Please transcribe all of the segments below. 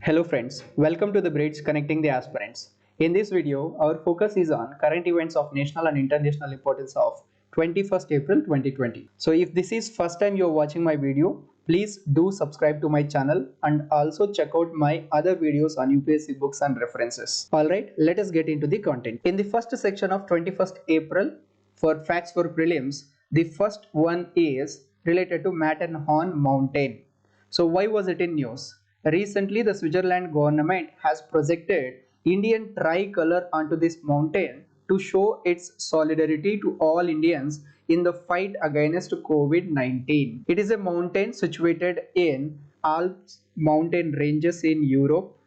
Hello friends, welcome to the Bridge Connecting the Aspirants. In this video, our focus is on current events of national and international importance of 21st April 2020. So if this is first time you are watching my video, please do subscribe to my channel and also check out my other videos on UPSC books and references. Alright, let us get into the content. In the first section of 21st April, for facts for prelims, the first one is related to Matterhorn mountain. So why was it in news? Recently, the Switzerland government has projected Indian tricolor onto this mountain to show its solidarity to all Indians in the fight against COVID-19. It is a mountain situated in Alps mountain ranges in Europe,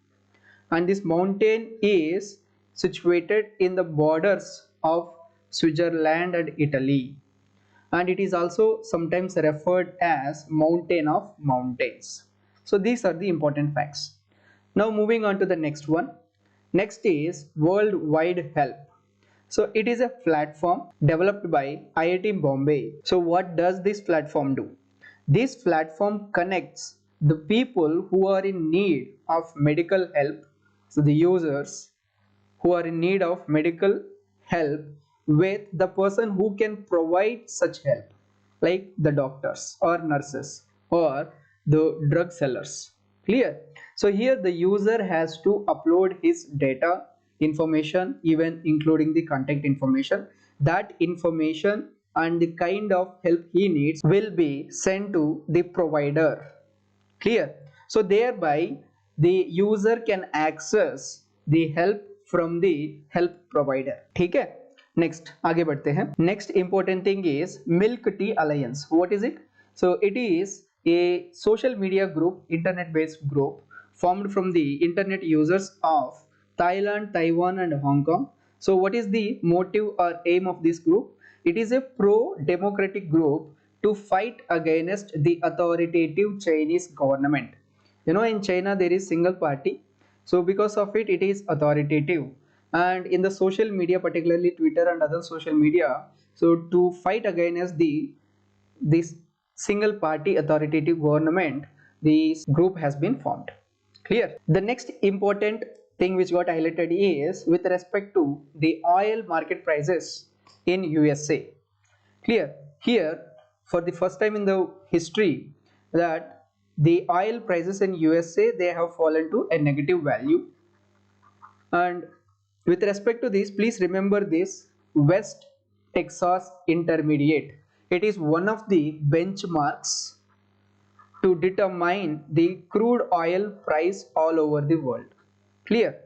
and this mountain is situated in the borders of Switzerland and Italy, and it is also sometimes referred as mountain of mountains. So these are the important facts. Now moving on to the next one. Next is Worldwide Help. So it is a platform developed by IIT Bombay. So what does this platform do? This platform connects the people who are in need of medical help, so the users who are in need of medical help, with the person who can provide such help, like the doctors or nurses or the drug sellers. Clear? So here the user has to upload his data information, even including the contact information. That information and the kind of help he needs will be sent to the provider. Clear? So thereby the user can access the help from the help provider. ठीक है? Next आगे बढ़ते हैं. Next important thing is Milk Tea Alliance. What is it? So it is a social media group, internet based group formed from the internet users of Thailand, Taiwan and Hong Kong. So what is the motive or aim of this group? It is a pro-democratic group to fight against the authoritative Chinese government. You know, in China there is single party, so because of it, it is authoritative. And in the social media, particularly Twitter and other social media, so to fight against this single party authoritative government, this group has been formed. Clear? The next important thing which got highlighted is with respect to the oil market prices in USA. Clear? Here, for the first time in the history, that the oil prices in USA, they have fallen to a negative value. And with respect to this, please remember this West Texas Intermediate. It is one of the benchmarks to determine the crude oil price all over the world. Clear?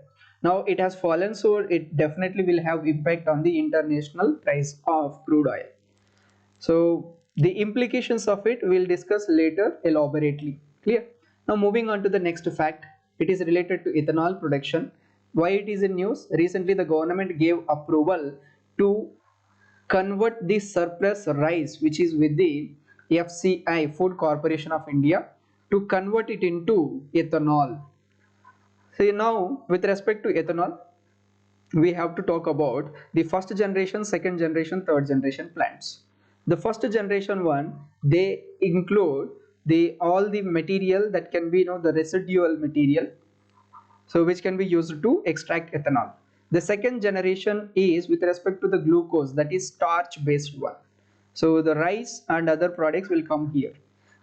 Now it has fallen, so it definitely will have impact on the international price of crude oil. So the implications of it we'll discuss later elaborately. Clear? Now moving on to the next fact. It is related to ethanol production. Why it is in news? Recently the government gave approval to convert the surplus rice which is with the FCI, Food Corporation of India, to convert it into ethanol. So now with respect to ethanol, we have to talk about the first generation, second generation, third generation plants. The first generation one, they include the all the material that can be, the residual material, so which can be used to extract ethanol. The second generation is with respect to the glucose, that is starch based one. So the rice and other products will come here.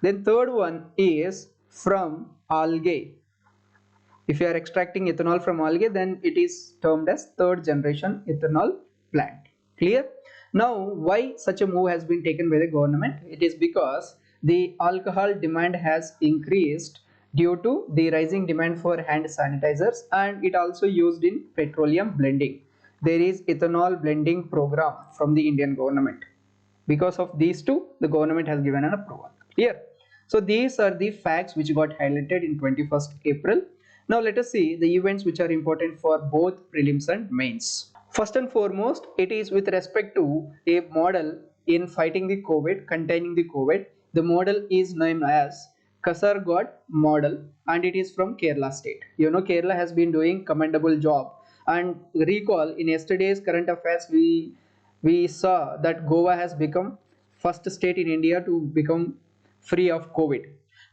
Then third one is from algae. If you are extracting ethanol from algae, then it is termed as third generation ethanol plant. Clear? Now, why such a move has been taken by the government? It is because the alcohol demand has increased due to the rising demand for hand sanitizers, and it also used in petroleum blending. There is ethanol blending program from the Indian government. Because of these two, the government has given an approval. Clear? So these are the facts which got highlighted in 21st April. Now let us see the events which are important for both prelims and mains. First and foremost, it is with respect to a model in fighting the COVID, containing the COVID. The model is named as Kasaragod model, and it is from Kerala state. You know, Kerala has been doing commendable job. And recall in yesterday's current affairs, we saw that Goa has become first state in India to become free of COVID.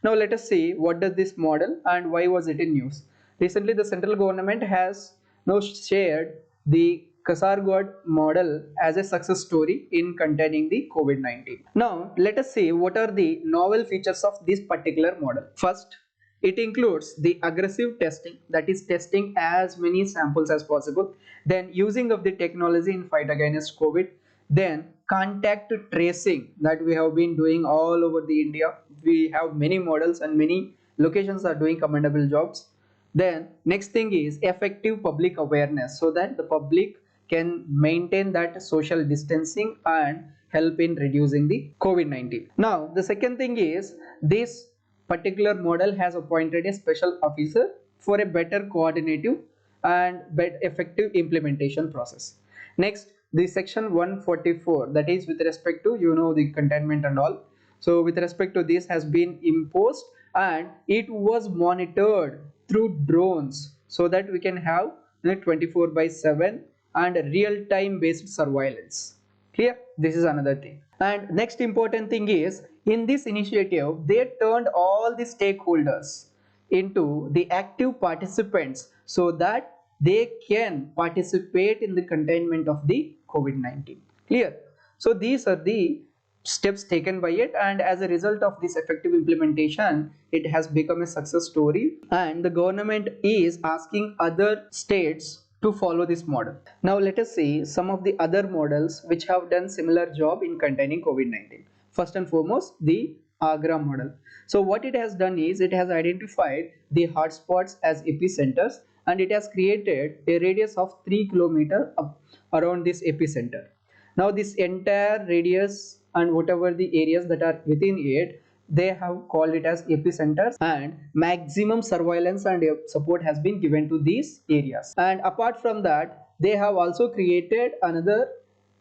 Now let us see what does this model and why was it in news. Recently, the central government has now shared the Kasargod model as a success story in containing the COVID-19. Now, let us see what are the novel features of this particular model. First, it includes the aggressive testing, that is testing as many samples as possible, then using of the technology in fight against COVID, then contact tracing that we have been doing all over the India. We have many models and many locations are doing commendable jobs. Then next thing is effective public awareness, so that the public can maintain that social distancing and help in reducing the COVID-19. Now the second thing is this particular model has appointed a special officer for a better coordinative and better effective implementation process. Next, the section 144, that is with respect to the containment and all. So with respect to this has been imposed and it was monitored through drones, so that we can have 24/7 and real-time based surveillance. Clear? This is another thing. And next important thing is, in this initiative they turned all the stakeholders into the active participants so that they can participate in the containment of the COVID-19. Clear? So these are the steps taken by it, and as a result of this effective implementation it has become a success story, and the government is asking other states to follow this model. Now let us see some of the other models which have done similar job in containing COVID-19. First and foremost, the Agra model. So what it has done is it has identified the hotspots as epicenters and it has created a radius of 3 kilometers around this epicenter. Now this entire radius and whatever the areas that are within it, they have called it as epicenters, and maximum surveillance and support has been given to these areas. And apart from that, they have also created another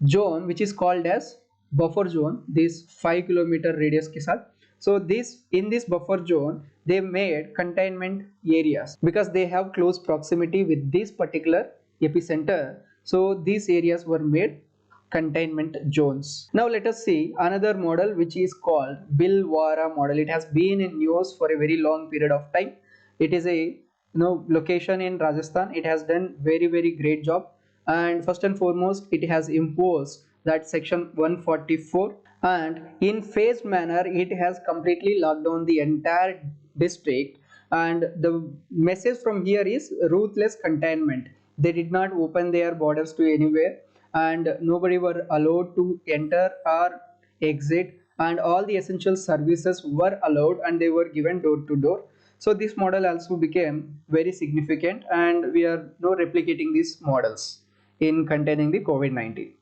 zone which is called as buffer zone, this 5 kilometer radius ke saath. So this, in this buffer zone they made containment areas because they have close proximity with this particular epicenter. So these areas were made containment zones. Now let us see another model which is called Bhilwara model. It has been in news for a very long period of time. It is a location in Rajasthan. It has done very great job, and first and foremost it has imposed that section 144, and in phased manner it has completely locked down the entire district, and the message from here is ruthless containment. They did not open their borders to anywhere, and nobody were allowed to enter or exit, and all the essential services were allowed and they were given door to door. So this model also became very significant, and we are now replicating these models in containing the COVID-19.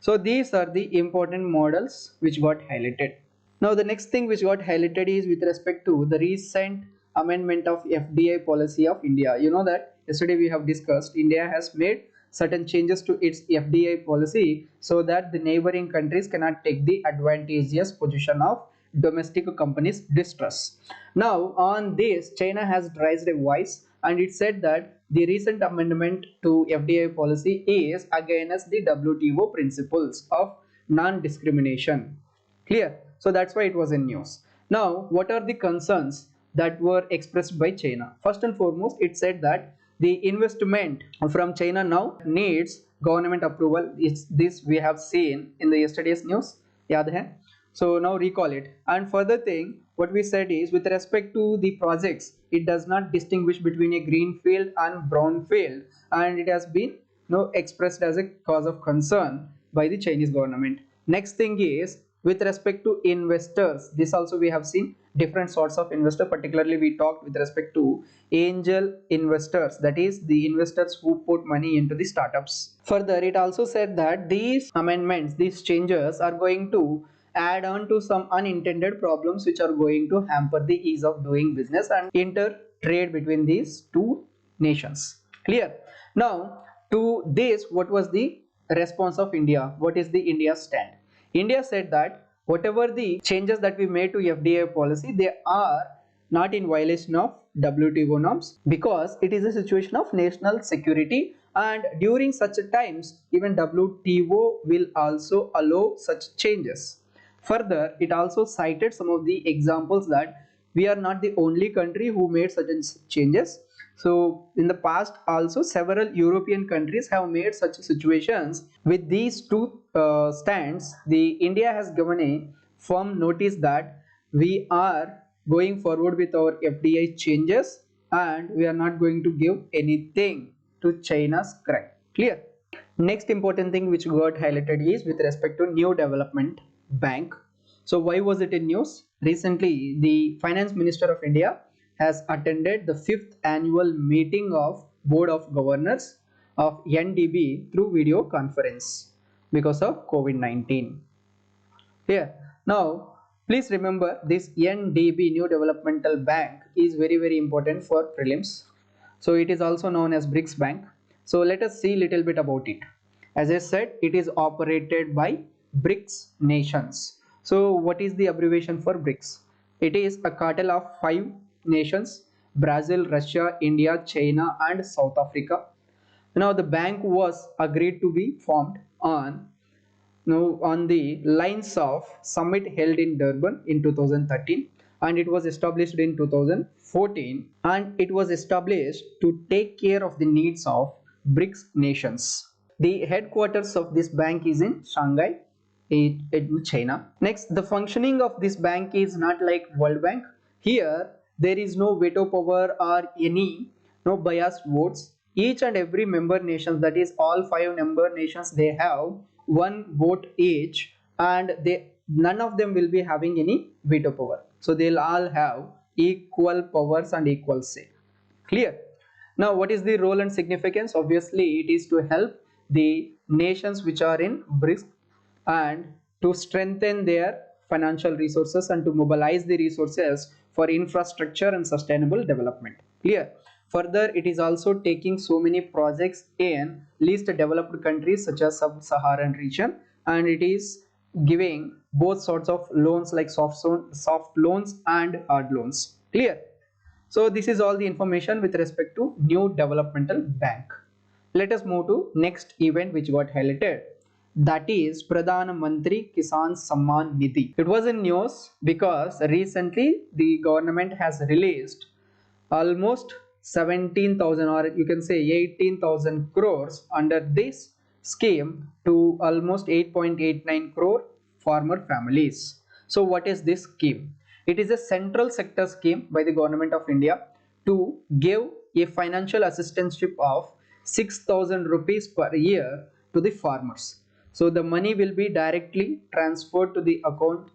So these are the important models which got highlighted. Now the next thing which got highlighted is with respect to the recent amendment of FDI policy of India. You know that yesterday we have discussed India has made certain changes to its FDI policy so that the neighboring countries cannot take the advantageous position of domestic companies' distress. Now on this, China has raised a voice and it said that the recent amendment to FDI policy is against the WTO principles of non-discrimination. Clear? So that's why it was in news. Now what are the concerns that were expressed by China? First and foremost, it said that the investment from China now needs government approval. This we have seen in the yesterday's news. Yaad hai? So now recall it. And further thing, what we said is with respect to the projects, it does not distinguish between a greenfield and brownfield, and it has been expressed as a cause of concern by the Chinese government. Next thing is with respect to investors. This also we have seen different sorts of investor. Particularly we talked with respect to angel investors, that is the investors who put money into the startups. Further, it also said that these amendments, these changes are going to add on to some unintended problems which are going to hamper the ease of doing business and inter trade between these two nations. Clear? Now to this, what was the response of India? What is the India's stand? India said that whatever the changes that we made to FDI policy, they are not in violation of WTO norms because it is a situation of national security, and during such times even WTO will also allow such changes. Further, it also cited some of the examples that we are not the only country who made certain changes. So in the past also several European countries have made such situations. With these two stands, the India has given a firm notice that we are going forward with our FDI changes and we are not going to give anything to China's crime. Clear? Next important thing which got highlighted is with respect to New Development Bank. So why was it in news? Recently, the Finance Minister of India has attended the 5th annual meeting of Board of Governors of NDB through video conference because of COVID-19. Here, now please remember this NDB, New Developmental Bank, is very important for prelims. So it is also known as BRICS Bank. So let us see little bit about it. As I said, it is operated by BRICS nations. So what is the abbreviation for BRICS? It is a cartel of 5 nations: Brazil, Russia, India, China and South Africa. Now the bank was agreed to be formed on the lines of summit held in Durban in 2013, and it was established in 2014, and it was established to take care of the needs of BRICS nations. The headquarters of this bank is in Shanghai in China. Next, the functioning of this bank is not like World Bank. Here there is no veto power or any no biased votes. Each and every member nations, that is all 5 member nations, they have one vote each, and they none of them will be having any veto power. So they'll all have equal powers and equal say. Clear? Now what is the role and significance? Obviously it is to help the nations which are in BRICS and to strengthen their financial resources and to mobilize the resources for infrastructure and sustainable development. Clear? Further, it is also taking so many projects in least developed countries such as sub-Saharan region, and it is giving both sorts of loans like soft loans and hard loans. Clear? So this is all the information with respect to New Developmental Bank. Let us move to next event which got highlighted. That is Pradhan Mantri Kisan Samman Nidhi. It was in news because recently the government has released almost 17,000, or you can say 18,000 crores under this scheme to almost 8.89 crore farmer families. So what is this scheme? It is a central sector scheme by the government of India to give a financial assistance of 6,000 rupees per year to the farmers. So the money will be directly transferred to the account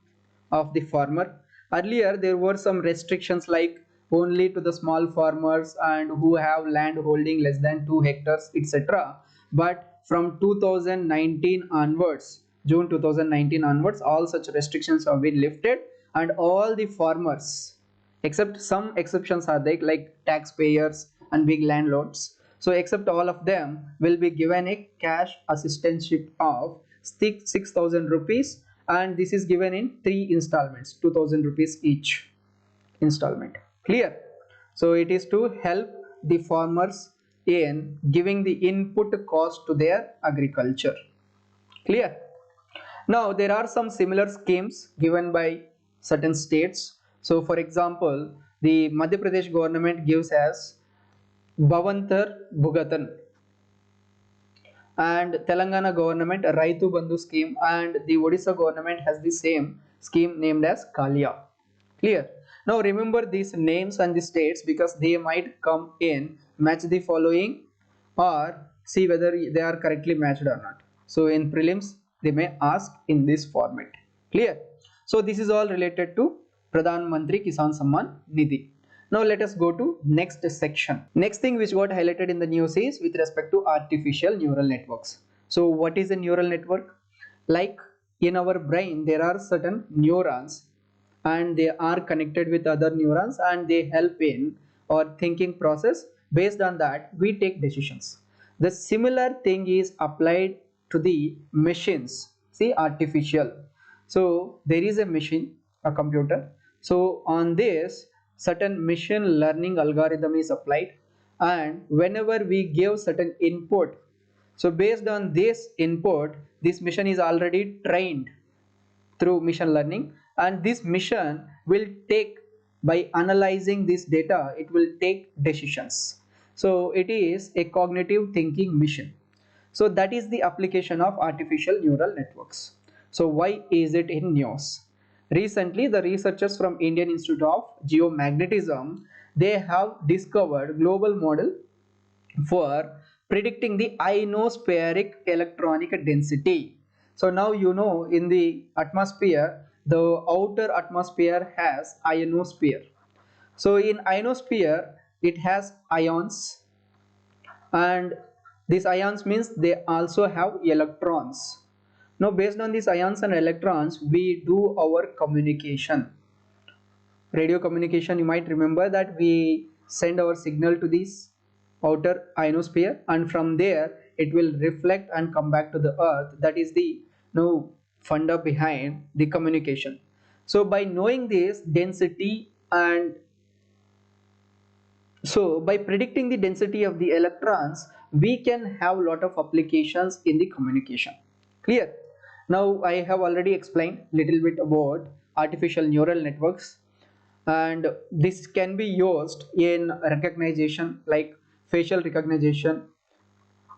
of the farmer. Earlier there were some restrictions like only to the small farmers and who have land holding less than 2 hectares, etc. But from 2019 onwards, June 2019 onwards, all such restrictions have been lifted, and all the farmers, except some exceptions are there like taxpayers and big landlords, so except all of them will be given a cash assistance of 6,000 rupees, and this is given in 3 installments, 2,000 rupees each installment. Clear? So it is to help the farmers in giving the input cost to their agriculture. Clear? Now there are some similar schemes given by certain states. So for example, the Madhya Pradesh government gives as Bhavantar Bhugatan, and Telangana government Raitu Bandhu scheme, and the Odisha government has the same scheme named as Kalia. Clear? Now remember these names and the states because they might come in match the following or see whether they are correctly matched or not. So in prelims they may ask in this format. Clear? So this is all related to Pradhan Mantri Kisan Samman Nidhi. Now let us go to next section. Next thing which got highlighted in the news is with respect to artificial neural networks. So what is a neural network? Like in our brain there are certain neurons and they are connected with other neurons and they help in our thinking process. Based on that we take decisions. The similar thing is applied to the machines. See, artificial. So there is a machine, a computer. So on this certain machine learning algorithm is applied, and whenever we give certain input, so based on this input this machine is already trained through machine learning, and this machine will take, by analyzing this data, it will take decisions. So it is a cognitive thinking mission. So that is the application of artificial neural networks. So why is it in news? Recently, the researchers from Indian Institute of Geomagnetism, they have discovered global model for predicting the ionospheric electronic density. So now you know in the atmosphere, the outer atmosphere has ionosphere. So in ionosphere, it has ions, and these ions means they also have electrons. Now based on these ions and electrons, we do our communication. Radio communication, you might remember that we send our signal to this outer ionosphere, and from there it will reflect and come back to the earth. That is the funda behind the communication. So by knowing this density, and so by predicting the density of the electrons, we can have a lot of applications in the communication. Clear? Now I have already explained little bit about artificial neural networks, and this can be used in recognition like facial recognition.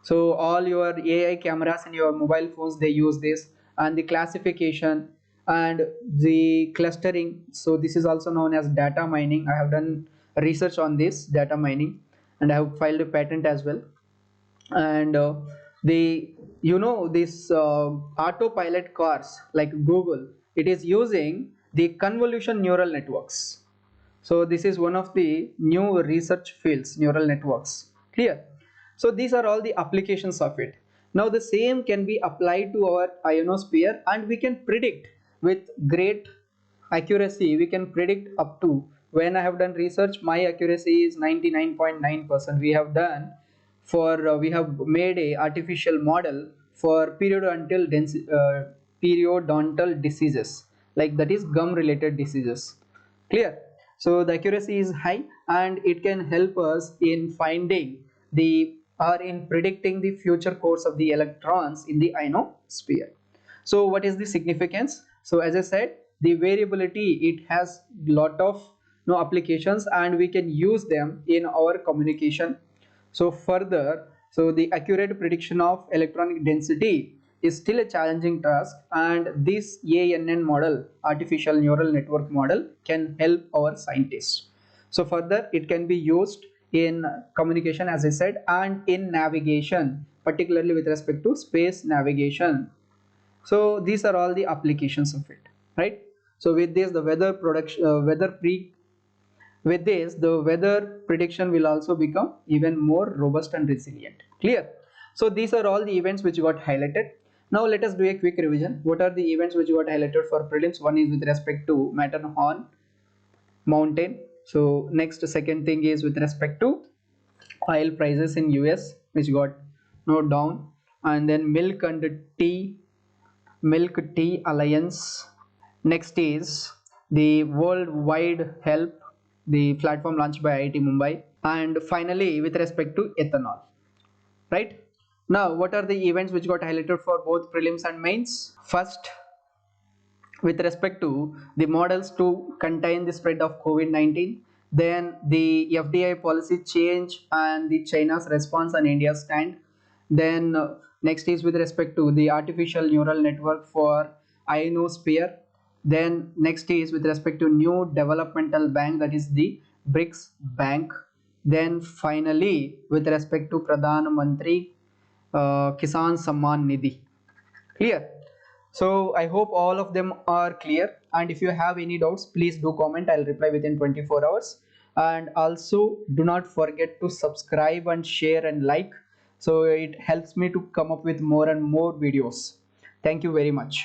So all your AI cameras in your mobile phones, they use this, and the classification and the clustering. So this is also known as data mining. I have done research on this data mining, and I have filed a patent as well. And the this autopilot cars like Google, it is using the convolution neural networks. So this is one of the new research fields, neural networks. Clear? So these are all the applications of it. Now the same can be applied to our ionosphere, and we can predict with great accuracy. We can predict up to, when I have done research, my accuracy is 99.9%. We have done for we have made a artificial model for periodontal diseases, like that is gum related diseases. Clear? So the accuracy is high, and it can help us in finding the or in predicting the future course of the electrons in the ionosphere. So what is the significance? So as I said, the variability, it has lot of applications, and we can use them in our communication. So further, so the accurate prediction of electronic density is still a challenging task, and this ANN model, artificial neural network model, can help our scientists. So further, it can be used in communication, as I said, and in navigation, particularly with respect to space navigation. So these are all the applications of it, right? So with this, the with this, the weather prediction will also become even more robust and resilient. Clear? So these are all the events which got highlighted. Now let us do a quick revision. What are the events which got highlighted for prelims? One is with respect to Matterhorn mountain. So next, second thing is with respect to oil prices in US, which got down, and then milk tea alliance. Next is the worldwide help, the platform launched by IIT Mumbai. And finally, with respect to ethanol, right? Now, what are the events which got highlighted for both prelims and mains? First, with respect to the models to contain the spread of COVID-19, then the FDI policy change and the China's response and India's stand. Then next is with respect to the artificial neural network for ionosphere. Then next is with respect to new developmental bank, that is the BRICS bank. Then finally with respect to Pradhan Mantri Kisan Samman Nidhi. Clear? So I hope all of them are clear, and if you have any doubts, please do comment. I'll reply within 24 hours. And also do not forget to subscribe and share and like, so it helps me to come up with more and more videos. Thank you very much.